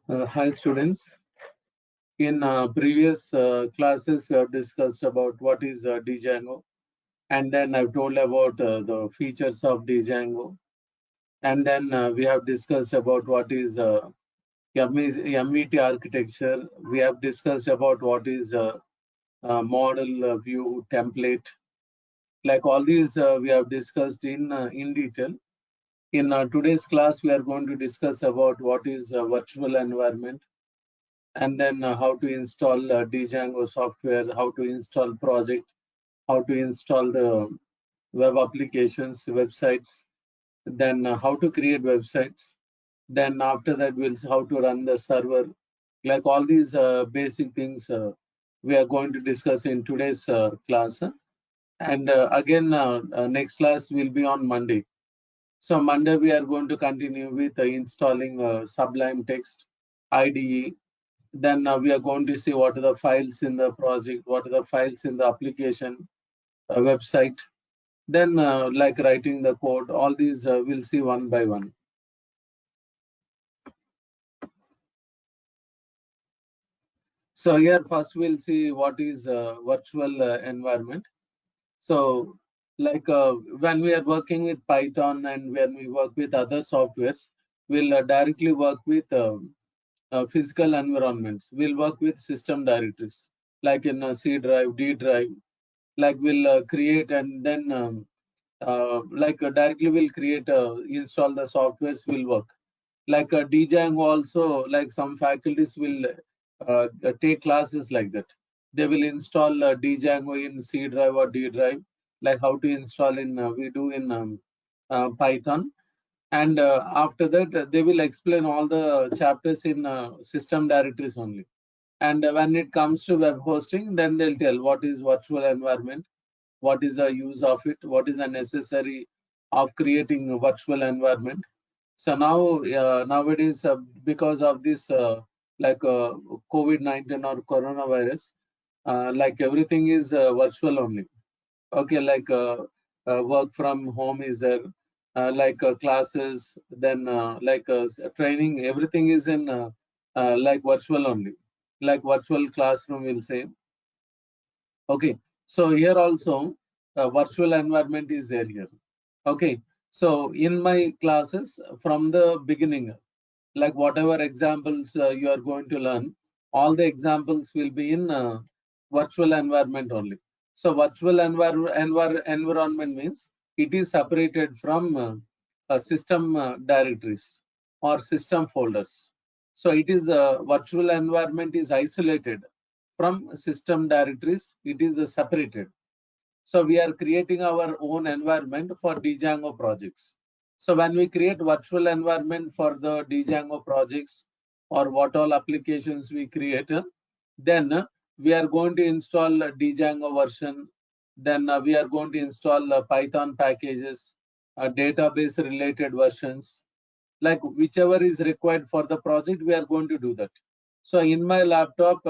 Hi students. In previous classes, we have discussed about what is Django, and then I've told about the features of Django, and then we have discussed about what is MVT architecture. We have discussed about what is model view template. Like all these, we have discussed in detail. In today's class, we are going to discuss about what is virtual environment, and then how to install Django software, how to install project, how to install the web applications, websites, then how to create websites. Then after that, we'll see how to run the server. Like all these basic things we are going to discuss in today's class. And again, next class will be on Monday. So Monday, we are going to continue with installing Sublime Text, IDE. Then we are going to see what are the files in the project, what are the files in the application website. Then like writing the code, all these we'll see one by one. So here first we'll see what is virtual environment. So like when we are working with Python and when we work with other softwares, we'll directly work with physical environments. We'll work with system directories like in C drive, D drive. Like we'll create and then directly we'll create install the softwares will work. Like Django also, like some faculties will take classes like that. They will install Django in C drive or D drive, like how to install in we do in Python. And after that, they will explain all the chapters in system directories only. And when it comes to web hosting, then they'll tell what is virtual environment, what is the use of it, what is the necessary of creating a virtual environment. So now nowadays because of this like COVID-19 or coronavirus, like everything is virtual only. Okay, like work from home is there, like classes, then training, everything is in like virtual only, like virtual classroom we'll say. Okay, so here also virtual environment is there here. Okay, so in my classes from the beginning, like whatever examples you are going to learn, all the examples will be in virtual environment only. So virtual environment means it is separated from system directories or system folders. So it is virtual environment is isolated from system directories. It is separated. So we are creating our own environment for Django projects. So when we create virtual environment for the Django projects or what all applications we create, then we are going to install Django version. Then we are going to install Python packages, database related versions, like whichever is required for the project, we are going to do that. So in my laptop,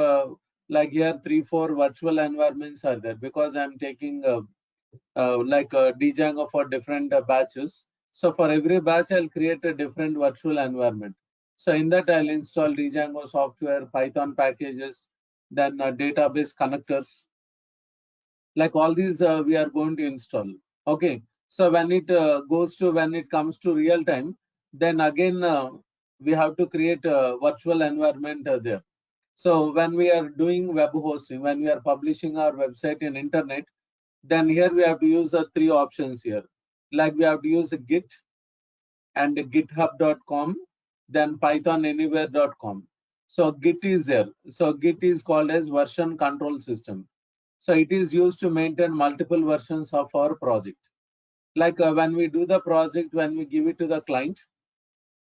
like here 3-4 virtual environments are there because I'm taking Django for different batches. So for every batch, I'll create a different virtual environment. So in that, I'll install Django software, Python packages, then database connectors. Like all these, we are going to install. Okay. So when it when it comes to real time, then again we have to create a virtual environment there. So when we are doing web hosting, when we are publishing our website in internet, then here we have to use the three options here. Like we have to use Git and github.com, then pythonanywhere.com. So Git is there. So Git is called as version control system. So it is used to maintain multiple versions of our project. Like when we do the project, when we give it to the client,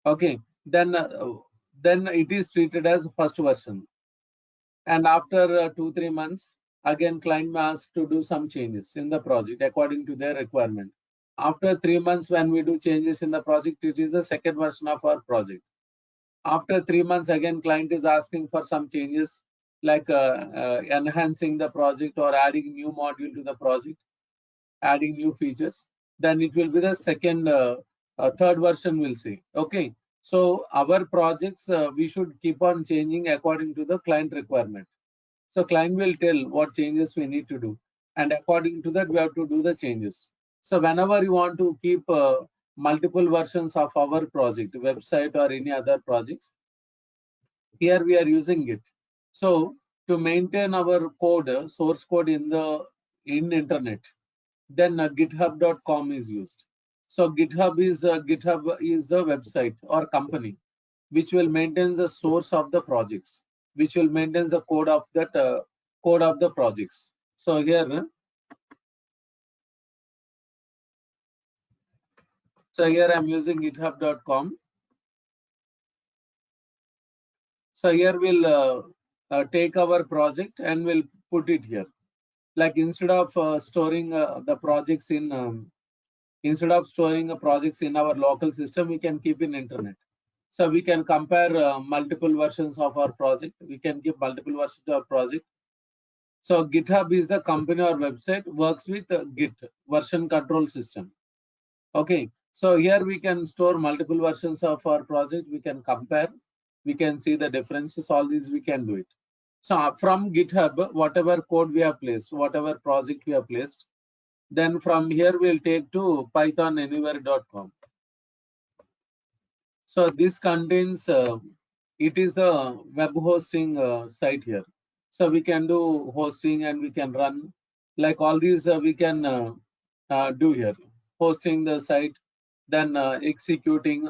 okay, then it is treated as first version. And after 2-3 months, again client may ask to do some changes in the project according to their requirement. After 3 months, when we do changes in the project, it is the second version of our project. After 3 months, again client is asking for some changes, like enhancing the project or adding new module to the project, adding new features. Then it will be the second third version we'll see. Okay, So our projects, we should keep on changing according to the client requirement. So client will tell what changes we need to do, and according to that we have to do the changes. So whenever you want to keep multiple versions of our project, website or any other projects, here we are using it. So to maintain our code, source code in internet, then github.com is used. So GitHub is the website or company which will maintain the source of the projects, which will maintain the code of that code of the projects. So here I'm using github.com. So here we'll take our project and we'll put it here. Like instead of storing the projects in instead of storing projects in our local system, we can keep in internet. So we can compare multiple versions of our project. We can keep multiple versions of our project. So GitHub is the company or website, works with Git version control system. Okay, so here we can store multiple versions of our project. We can compare, we can see the differences. All these we can do it. So from GitHub, whatever code we have placed, whatever project we have placed, then from here we'll take to pythonanywhere.com. So this contains, it is the web hosting site here. So we can do hosting and we can run like all these we can do here. Hosting the site, then executing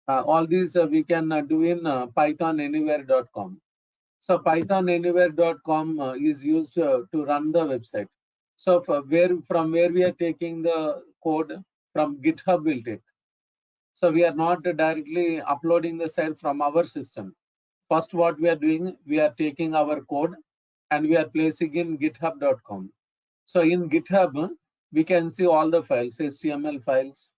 all these we can do in pythonanywhere.com. So pythonanywhere.com is used to run the website. So from where we are taking the code, from GitHub we'll take. So we are not directly uploading the site from our system. First, what we are doing, we are taking our code and we are placing in github.com. So in GitHub, we can see all the files, HTML files,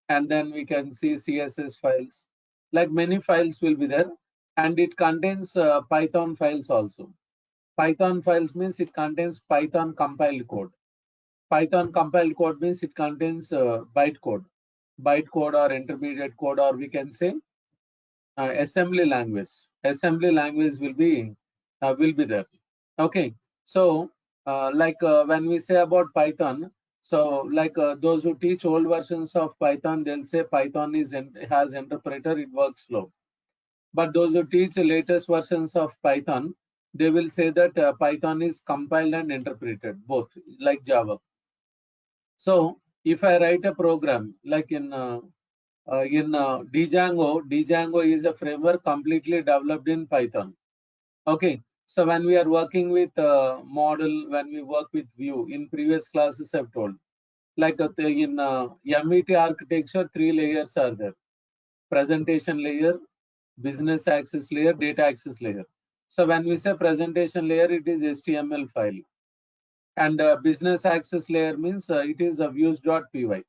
and then we can see CSS files. Like many files will be there, and it contains Python files also. Python files means it contains Python compiled code. Python compiled code means it contains bytecode or intermediate code, or we can say assembly language. Assembly language will be there. Okay, so when we say about Python, so those who teach old versions of Python, they'll say Python has interpreter, it works slow. But those who teach the latest versions of Python, they will say that Python is compiled and interpreted, both like Java. So if I write a program like in Django is a framework completely developed in Python. Okay, so when we are working with model, when we work with view, in previous classes I've told, like in MVT architecture, 3 layers are there: presentation layer, business access layer, data access layer. So when we say presentation layer, it is HTML file, and business access layer means it is a views.py.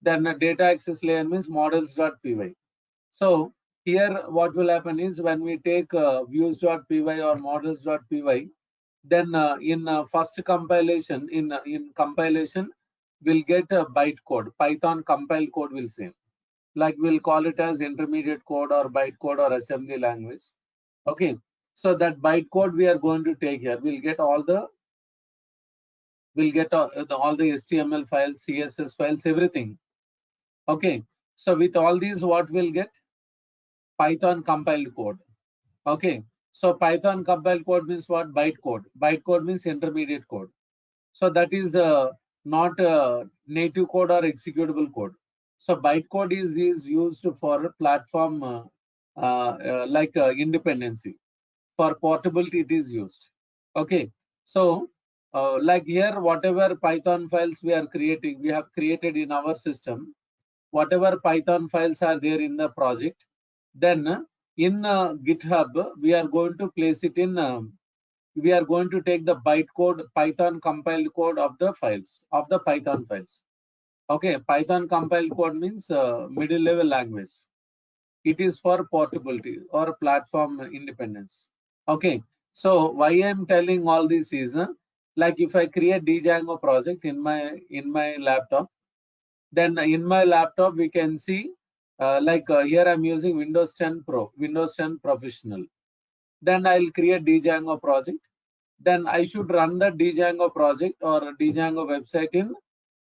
Then data access layer means models.py. So here what will happen is when we take views.py or models.py, then in first compilation, in compilation, we'll get a bytecode. Python compiled code will say, like we'll call it as intermediate code or bytecode or assembly language. Okay, so that bytecode we are going to take here. We'll get all the HTML files, CSS files, everything. Okay, so with all these, what we'll get? Python compiled code. Okay, so Python compiled code means what? Bytecode. Bytecode means intermediate code. So that is not native code or executable code. So bytecode is used for platform independency. For portability, it is used. Okay, so like here, whatever Python files we have created in our system, whatever Python files are there in the project, then in GitHub, we are going to place it in, we are going to take the bytecode, Python compiled code of the files, of the Python files. Okay, Python compiled code means middle level language. It is for portability or platform independence. Okay, so why I'm telling all this is, like if I create Django project in my laptop, then in my laptop we can see Here I'm using Windows 10 Pro, Windows 10 Professional. Then I'll create Django project. Then I should run the Django project or Django website in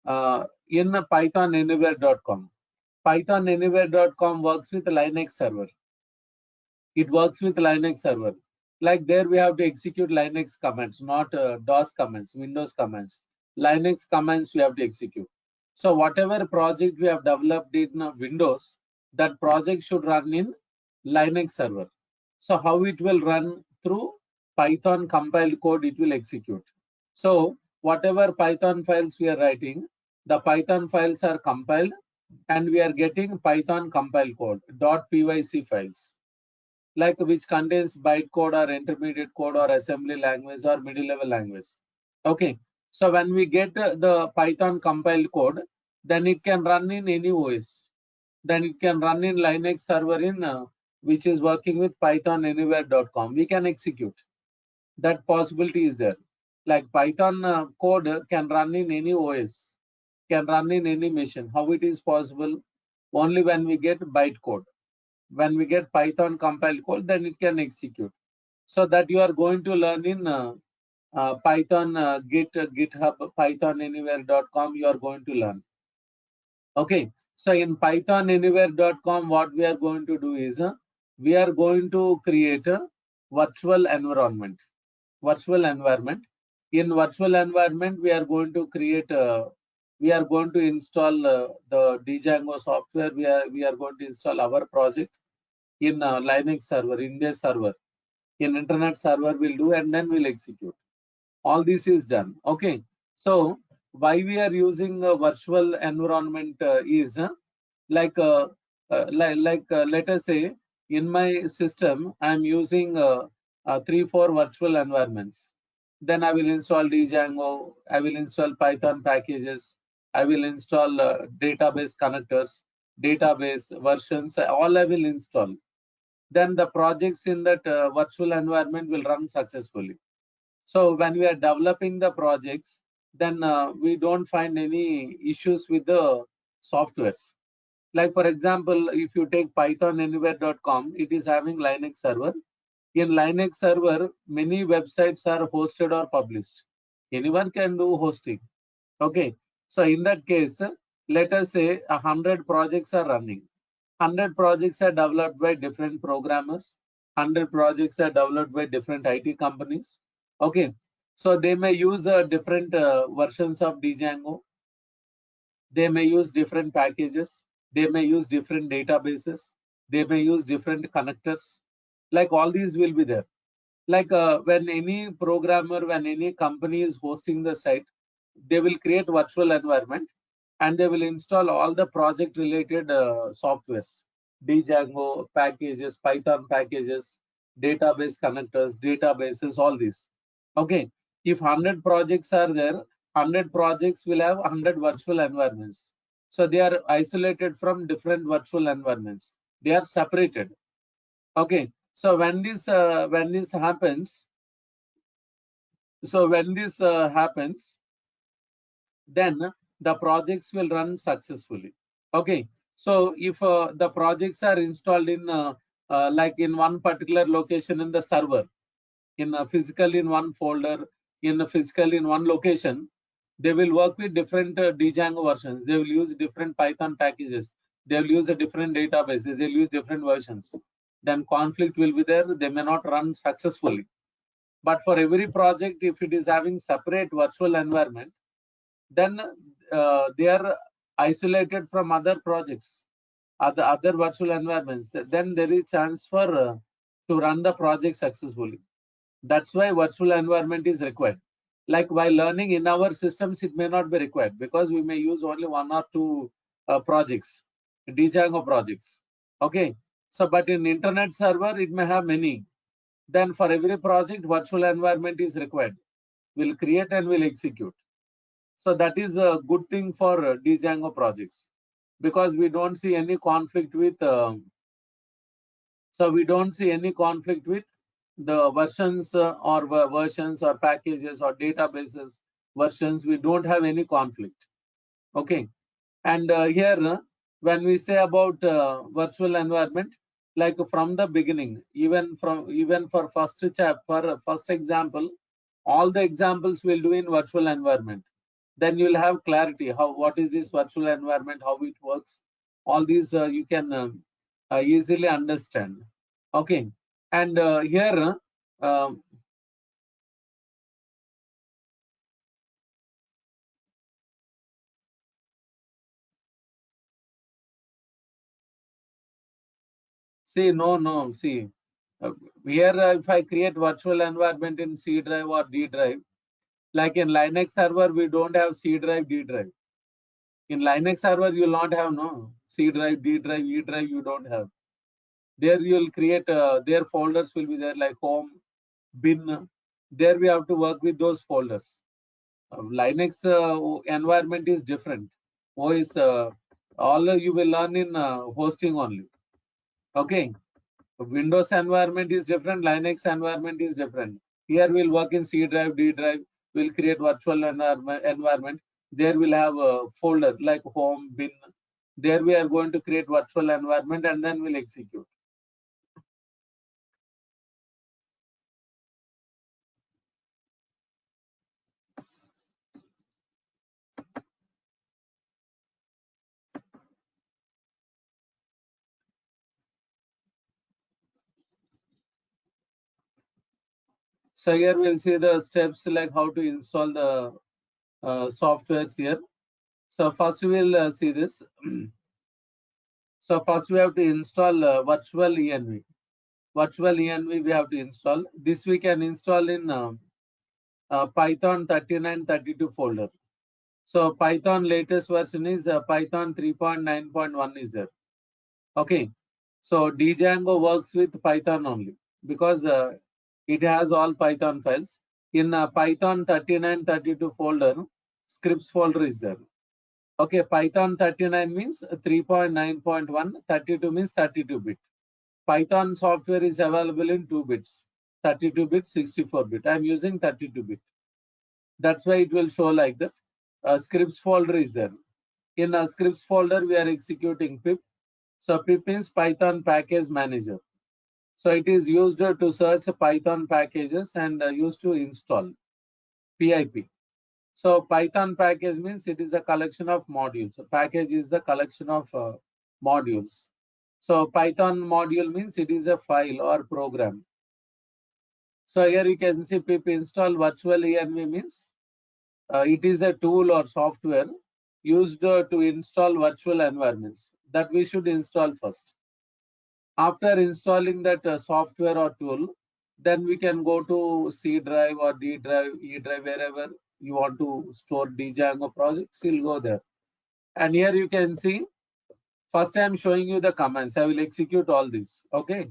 pythonanywhere.com. Pythonanywhere.com works with Linux server. It works with Linux server. Like there we have to execute Linux commands, not DOS commands, Windows commands. Linux commands we have to execute. So whatever project we have developed in Windows, that project should run in Linux server. So how it will run? Through Python compiled code it will execute. So whatever Python files we are writing, the Python files are compiled and we are getting Python compile code .pyc files, like which contains bytecode or intermediate code or assembly language or middle level language. Okay, so when we get the Python compiled code, then it can run in any OS. Then it can run in Linux server in which is working with pythonanywhere.com. We can execute. That possibility is there. Like Python code can run in any OS, can run in any machine. How it is possible? Only when we get bytecode. When we get Python compiled code, then it can execute. So that you are going to learn in Python GitHub, pythonanywhere.com, you are going to learn. Okay, so in pythonanywhere.com, what we are going to do is we are going to create a virtual environment. Virtual environment. In virtual environment, we are going to create we are going to install the Django software. We are going to install our project in Linux server, in this server, in internet server we'll do, and then we'll execute. All this is done. Okay, so why we are using a virtual environment is like let us say in my system I'm using 3-4 virtual environments. Then I will install Django, I will install Python packages, I will install database connectors, database versions, all I will install. Then the projects in that virtual environment will run successfully. So when we are developing the projects, then we don't find any issues with the softwares. Like for example, if you take pythonanywhere.com, it is having Linux server. In Linux server, many websites are hosted or published. Anyone can do hosting. Okay. So in that case, let us say 100 projects are running. 100 projects are developed by different programmers. 100 projects are developed by different IT companies. Okay. So they may use different versions of Django. They may use different packages. They may use different databases. They may use different connectors. Like all these will be there. Like when any programmer, when any company is hosting the site, they will create virtual environment and they will install all the project related softwares, Django packages, Python packages, database connectors, databases, all these. Okay, if 100 projects are there, 100 projects will have 100 virtual environments. So they are isolated from different virtual environments. They are separated. Okay, so when this happens, then the projects will run successfully. Okay, so if the projects are installed in like in one particular location in the server, in physically in one folder, in physically in one location, they will work with different Django versions. They will use different Python packages. They will use a different databases. They will use different versions. Then conflict will be there. They may not run successfully. But for every project, if it is having separate virtual environment, then they are isolated from other projects, other virtual environments. Then there is chance for to run the project successfully. That's why virtual environment is required. Like while learning in our systems, it may not be required because we may use only 1 or 2 projects, Django projects. Okay, so but in internet server, it may have many. Then for every project, virtual environment is required. We'll create and we'll execute. So that is a good thing for Django projects because we don't see any conflict with. So we don't see any conflict with the versions or versions or packages or databases versions. We don't have any conflict. Okay, and here when we say about virtual environment, like from the beginning, even for first example, all the examples we'll do in virtual environment. Then you'll have clarity what is this virtual environment, how it works. All these you can easily understand. Okay, and here see, see, here if I create virtual environment in C drive or D drive, like in Linux server, we don't have C drive, D drive. In Linux server, you will not have no C drive, D drive, E drive. You don't have. There you will create their folders will be there like home, bin. There we have to work with those folders. Linux environment is different. OS all you will learn in hosting only. Okay. Windows environment is different. Linux environment is different. Here we'll work in C drive, D drive. We'll create virtual environment. There we'll have a folder like home, bin. There we are going to create virtual environment and then we'll execute. So here we'll see the steps like how to install the softwares here. So first we'll see this. So first we have to install virtual env. Virtual env we have to install. This we can install in Python 3932 folder. So Python latest version is Python 3.9.1 is there. Okay. So Django works with Python only because it has all Python files. In Python 3932 folder, scripts folder is there. Okay, Python 39 means 3.9.1, 32 means 32-bit. Python software is available in 2 bits, 32-bit, 64-bit. I'm using 32-bit. That's why it will show like that. Scripts folder is there. In a scripts folder, we are executing pip. So pip means Python package manager. So it is used to search Python packages and used to install PIP. So Python package means it is a collection of modules. So package is the collection of modules. So Python module means it is a file or program. So here you can see pip install virtual env means it is a tool or software used to install virtual environments that we should install first. After installing that software or tool, then we can go to C drive or D drive, E drive, wherever you want to store Django projects, you'll go there. And here you can see, first I'm showing you the commands. I will execute all this. Okay.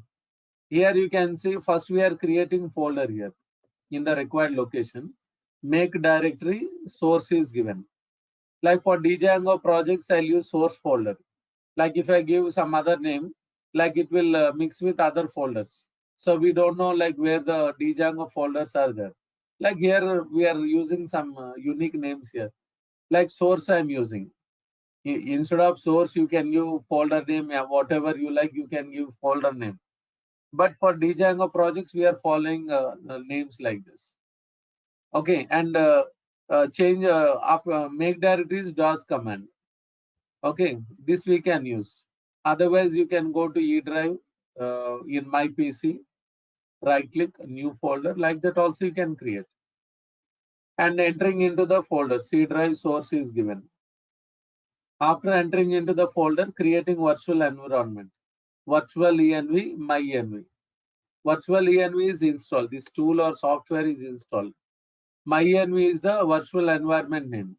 Here you can see, first we are creating folder here in the required location. Make directory, source is given. Like for Django projects, I'll use source folder. Like if I give some other name, like it will mix with other folders. So we don't know like where the Django folders are there. Like here we are using some unique names here. Like source I'm using. Instead of source, you can give folder name, whatever you like, you can give folder name. But for Django projects, we are following names like this. Okay, and change make directories DOS command. Okay, this we can use. Otherwise, you can go to E drive in my PC, right click, new folder, like that also you can create. And entering into the folder, C drive source is given. After entering into the folder, creating virtual environment, virtual env, my env. Virtual env is installed. This tool or software is installed. My env is the virtual environment name.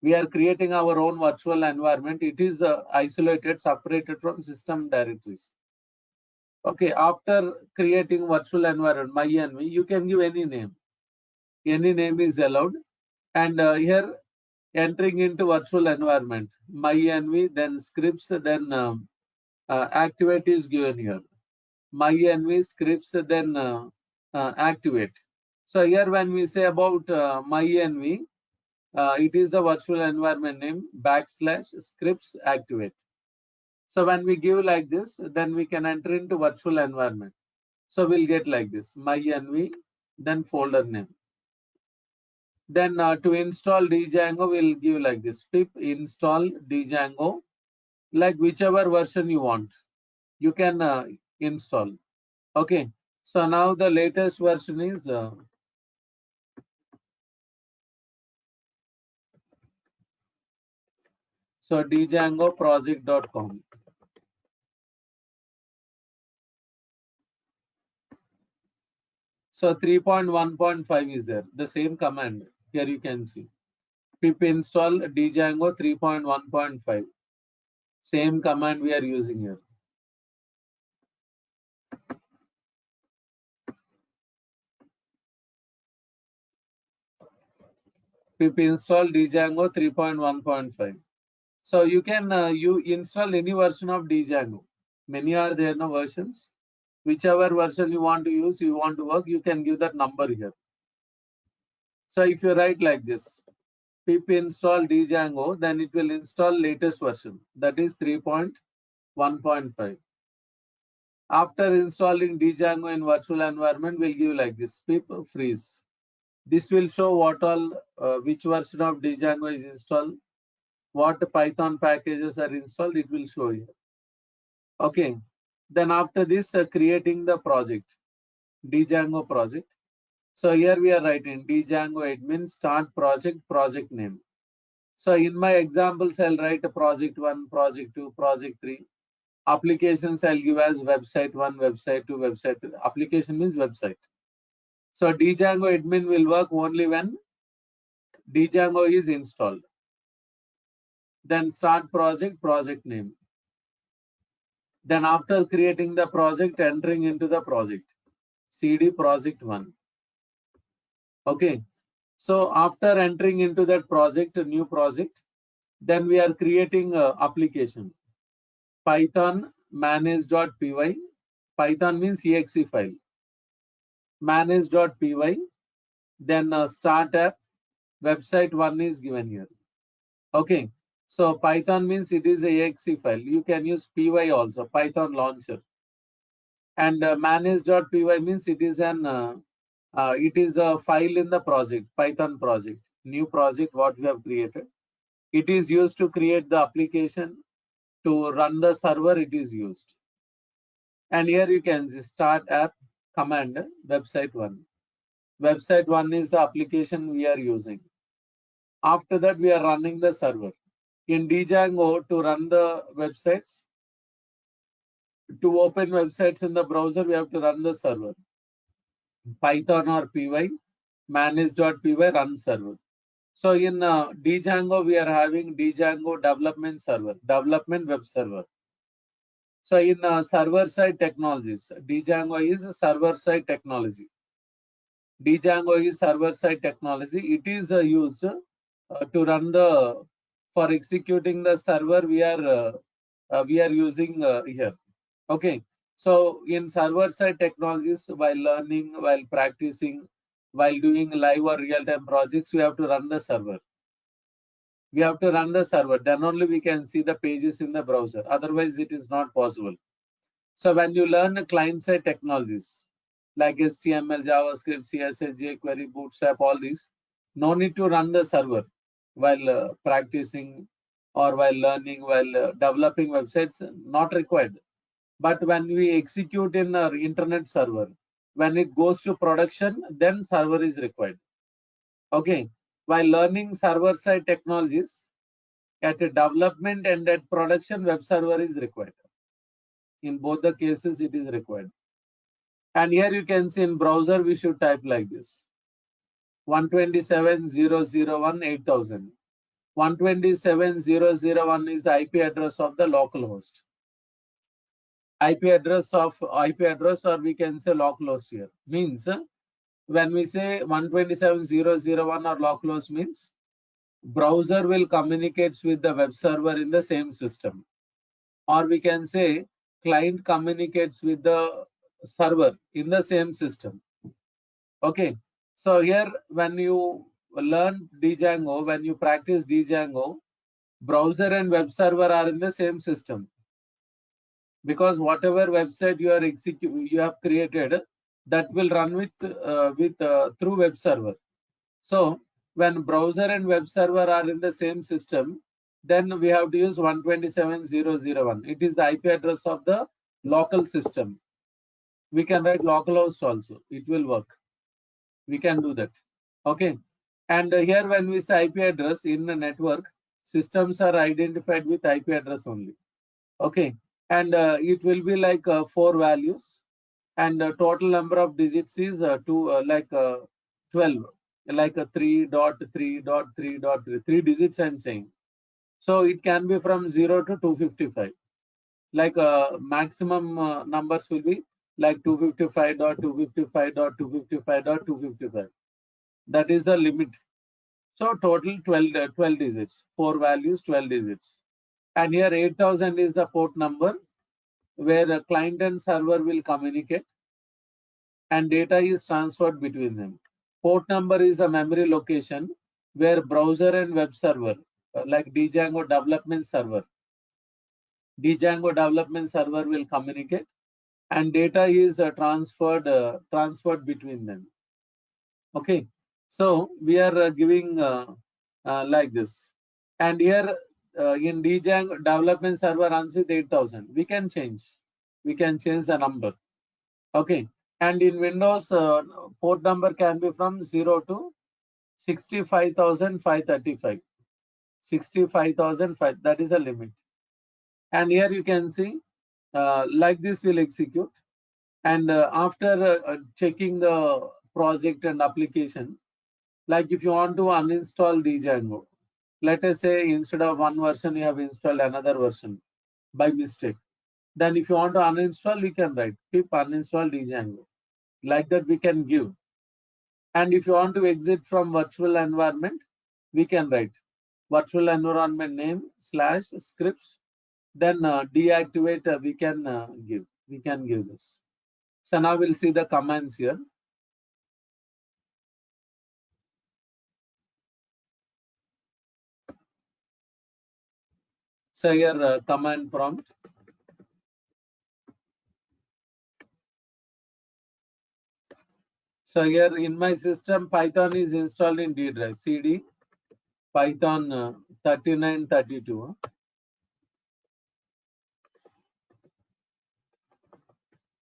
We are creating our own virtual environment. It is isolated, separated from system directories. Okay, after creating virtual environment, my env, you can give any name. Any name is allowed. And here, entering into virtual environment, my env, then scripts, then activate is given here. My env scripts, then activate. So here when we say about my env, It is the virtual environment name / scripts activate. So when we give like this, then we can enter into virtual environment. So we'll get like this, my env, then folder name. Then to install Django, we'll give like this, pip install Django, like whichever version you want, you can install. Okay, so now the latest version is so djangoproject.com. So 3.1.5 is there, the same command. Here you can see pip install Django 3.1.5. Same command we are using here. Pip install Django 3.1.5. So you can you install any version of Django. Many are there no versions. Whichever version you want to use, you want to work, you can give that number here. So if you write like this, pip install Django, then it will install latest version, that is 3.1.5. After installing Django in virtual environment, we'll give like this, pip freeze. This will show what all, which version of Django is installed, what Python packages are installed, it will show you. Okay. Then after this, creating the project, Django project. So here we are writing Django admin start project, project name. So in my examples, I'll write a project 1, project 2, project 3. Applications I'll give as website 1, website 2, website 3. Application means website. So Django admin will work only when Django is installed. Then start project, project name. Then after creating the project, entering into the project, CD project 1. Okay. So after entering into that project, a new project, then we are creating a application. Python manage.py. Python means exe file. Manage.py. Then start app. Website 1 is given here. Okay. So Python means it is a exe file. You can use py also, Python launcher. And manage.py means it is an it is the file in the project, Python project, new project what we have created. It is used to create the application. To run the server, it is used. And here you can start app command website 1. Website 1 is the application we are using. After that, we are running the server. In Django, to run the websites, to open websites in the browser, we have to run the server. Python or py, manage.py run server. So in Django, we are having Django development server, development web server. So in server-side technologies, Django is a server-side technology. Django is server-side technology. It is used to run the, for executing the server, we are using here. Okay. So in server-side technologies, while learning, while practicing, while doing live or real-time projects, we have to run the server. We have to run the server. Then only we can see the pages in the browser. Otherwise, it is not possible. So when you learn client-side technologies like HTML, JavaScript, CSS, jQuery, Bootstrap, all these, no need to run the server while practicing or while learning, while developing websites, not required. But when we execute in our internet server, when it goes to production, then server is required. Okay. While learning server-side technologies, at a development and at production, web server is required. In both the cases, it is required. And here you can see in browser, we should type like this: 127.0.0.1.8000. 127.0.0.1 is the IP address of the local host. IP address, or we can say local host here. Means when we say 127.0.0.1 or local host means browser will communicate with the web server in the same system. Or we can say client communicates with the server in the same system. Okay. So here when you learn Django, when you practice Django, browser and web server are in the same system, because whatever website you have created, that will run with through web server. So when browser and web server are in the same system, then we have to use 127.0.0.1. It is the IP address of the local system. We can write localhost also. It will work. We can do that. Okay. And here when we say IP address in the network, systems are identified with IP address only. Okay. And it will be like 4 values, and total number of digits is 12, like 3.3.3.3, 3 digits I'm saying. So it can be from 0 to 255. Like maximum numbers will be like 255.255.255.255. That is the limit. So total 12 digits, 4 values, 12 digits. And here 8000 is the port number where the client and server will communicate and data is transferred between them. Port number is a memory location where browser and web server, like Django development server will communicate, and data is transferred between them. Okay, so we are giving like this, and here in Django development server runs with 8000. We can change the number. Okay, and in Windows, port number can be from 0 to 65,535. 65,005, that is a limit. And here you can see like this will execute. And after checking the project and application, like if you want to uninstall Django, let us say instead of one version you have installed another version by mistake. Then if you want to uninstall, we can write pip uninstall Django. Like that we can give. And if you want to exit from virtual environment, we can write virtual environment name / scripts. Then deactivate we can give this. So now we'll see the commands here. So here command prompt. So here in my system, Python is installed in D drive. CD Python 3932.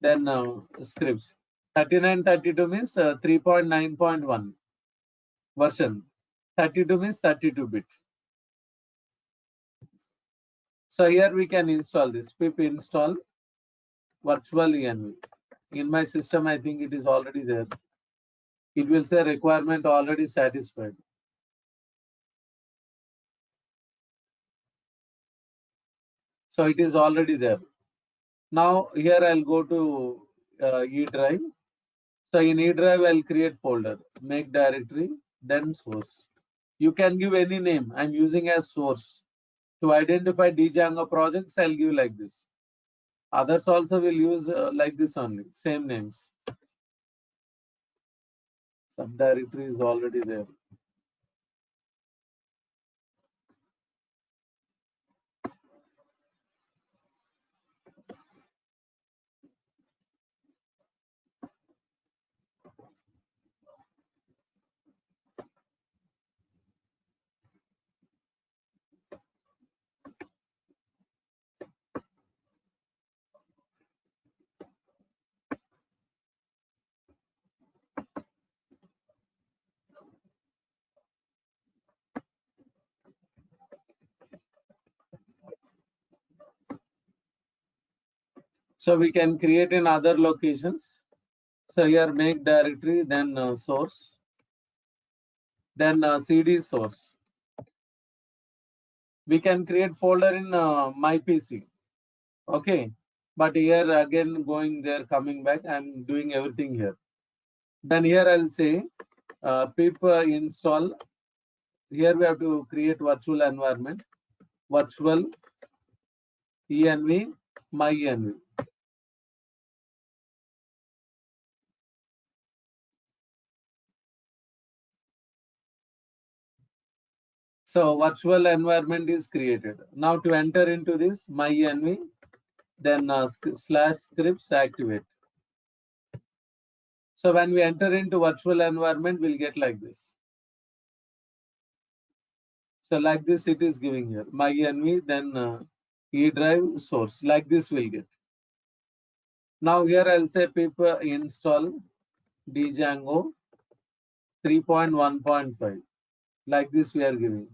Then scripts. 3932 means 3.9.1 version. 32 means 32-bit. So here we can install this pip install virtual env. In my system, I think it is already there. It will say requirement already satisfied. So it is already there. Now here I'll go to E drive. So in E drive, I'll create folder, make directory, then source. You can give any name. I'm using as source. To identify Django projects, I'll give like this. Others also will use like this only, same names. Subdirectory is already there. So we can create in other locations. So here make directory, then source, then cd source. We can create folder in my PC. Okay, but here again going there, coming back, I'm doing everything here. Then here I'll say pip install. Here we have to create virtual environment, virtual env my env. So virtual environment is created. Now to enter into this MyEnv, then slash scripts activate. So when we enter into virtual environment, we'll get like this. So like this, it is giving here MyEnv, then E drive source. Like this, we'll get. Now here I'll say pip install Django 3.1.5. Like this, we are giving.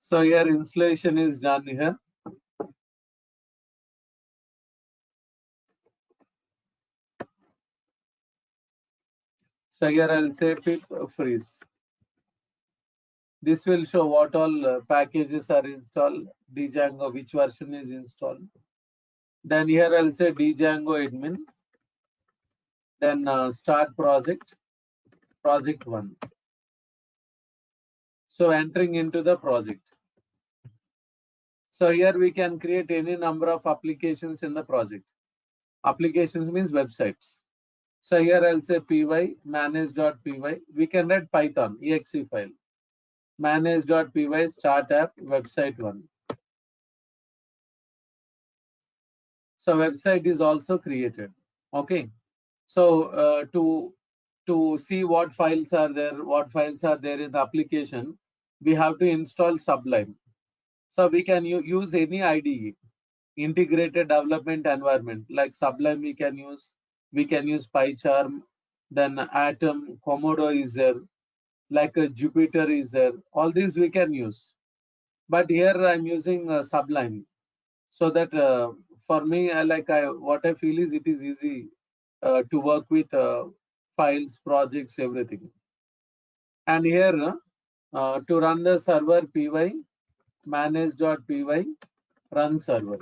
So here installation is done here. So here I'll say pip freeze. This will show what all packages are installed, Django, which version is installed. Then here I'll say Django admin. Then start project, project 1. So entering into the project. So here we can create any number of applications in the project. Applications means websites. So here I'll say py manage.py. We can write Python exe file. Manage.py start app website 1. So website is also created. Okay. So to see what files are there, in the application, we have to install Sublime. So we can use any IDE, integrated development environment like Sublime. We can use PyCharm, then Atom, Komodo is there, like Jupyter is there. All these we can use. But here I'm using Sublime, so that for me, what I feel is it is easy to work with files, projects, everything. And here to run the server py manage.py run server.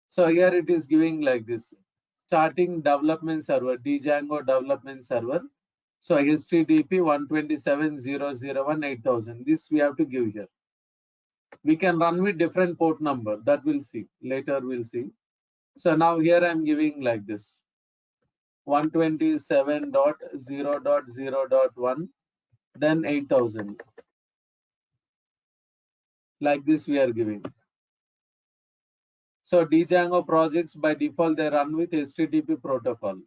So here it is giving like this, starting development server, Django development server. So HTTP 127.0.0.1.8000. This we have to give here. We can run with different port number, that we'll see later. We'll see. So now here I'm giving like this, 127.0.0.1, then 8000. Like this we are giving. So Django projects by default they run with HTTP protocol.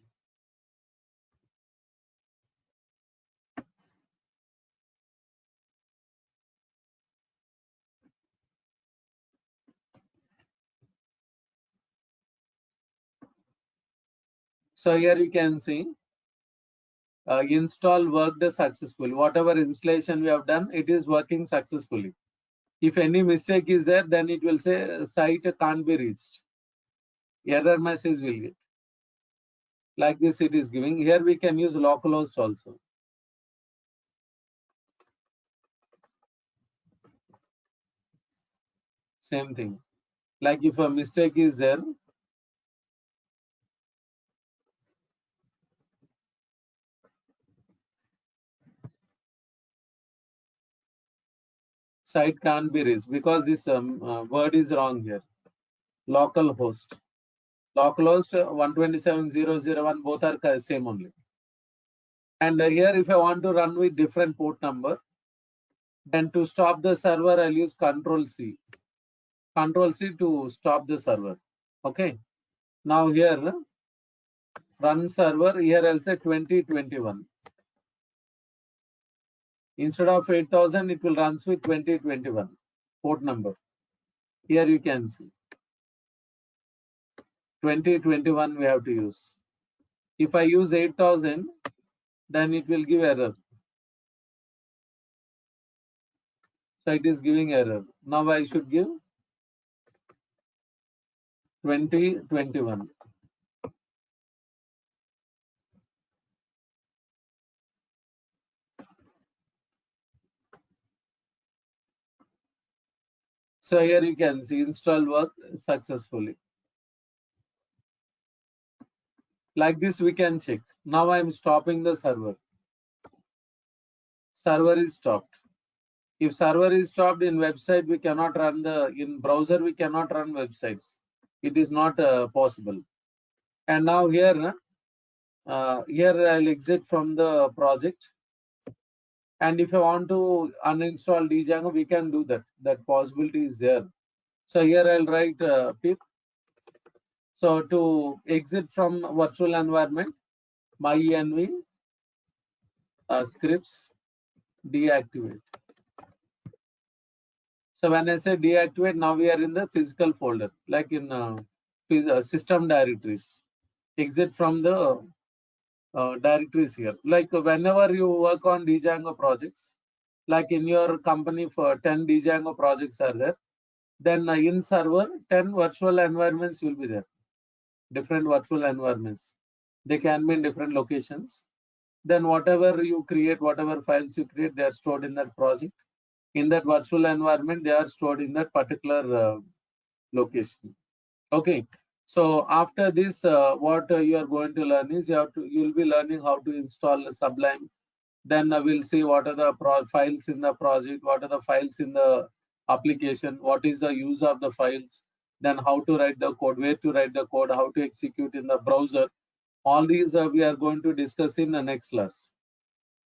So here you can see install worked successfully. Whatever installation we have done, it is working successfully. If any mistake is there, then it will say site can't be reached. Error message will get. Like this it is giving. Here we can use localhost also. Same thing. Like if a mistake is there, site can't be reached because this word is wrong here. Localhost. Localhost 127.0.0.1 both are same only. And here if I want to run with different port number, then to stop the server I'll use Control C. Control C to stop the server. Okay. Now here run server, here I'll say 2021. Instead of 8000, it will run with 2021 port number. Here you can see 2021 we have to use. If I use 8000, then it will give error. So it is giving error. Now I should give 2021. So here you can see install work successfully. Like this we can check. Now I am stopping the server. Server is stopped. If server is stopped in website, we cannot run in browser, we cannot run websites. It is not possible. And now here I'll exit from the project. And if I want to uninstall Django, we can do that. That possibility is there. So here I'll write pip. So to exit from virtual environment, my-env scripts deactivate. So when I say deactivate, now we are in the physical folder, like in system directories. Exit from the directories here. Like whenever you work on Django projects, like in your company for 10 Django projects are there, then in server 10 virtual environments will be there. Different virtual environments. They can be in different locations. Then whatever you create, whatever files you create, they are stored in that project. In that virtual environment, they are stored in that particular location. Okay. So after this, what you are going to learn is you'll be learning how to install Sublime. Then we'll see what are the files in the project, what are the files in the application, what is the use of the files, then how to write the code, where to write the code, how to execute in the browser. All these we are going to discuss in the next class.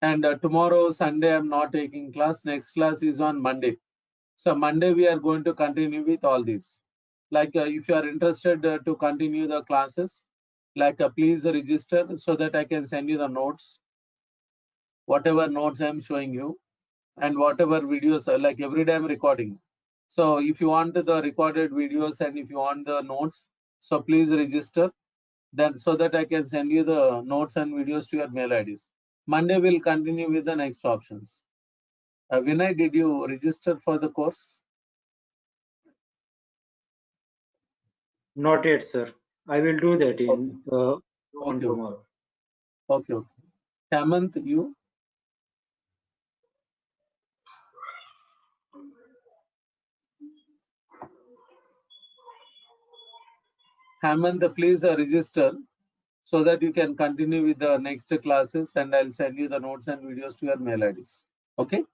And tomorrow, Sunday, I'm not taking class. Next class is on Monday. So Monday, we are going to continue with all these. Like if you are interested to continue the classes, like please register so that I can send you the notes, whatever notes I'm showing you, and whatever videos, like every day I'm recording. So if you want the recorded videos and if you want the notes, so please register, then so that I can send you the notes and videos to your mail IDs. Monday we'll continue with the next options. Vinay, did you register for the course? Not yet, sir. I will do that on Okay. tomorrow. Okay. Hemant, you? Hemant, please register so that you can continue with the next classes, and I'll send you the notes and videos to your mail IDs. Okay.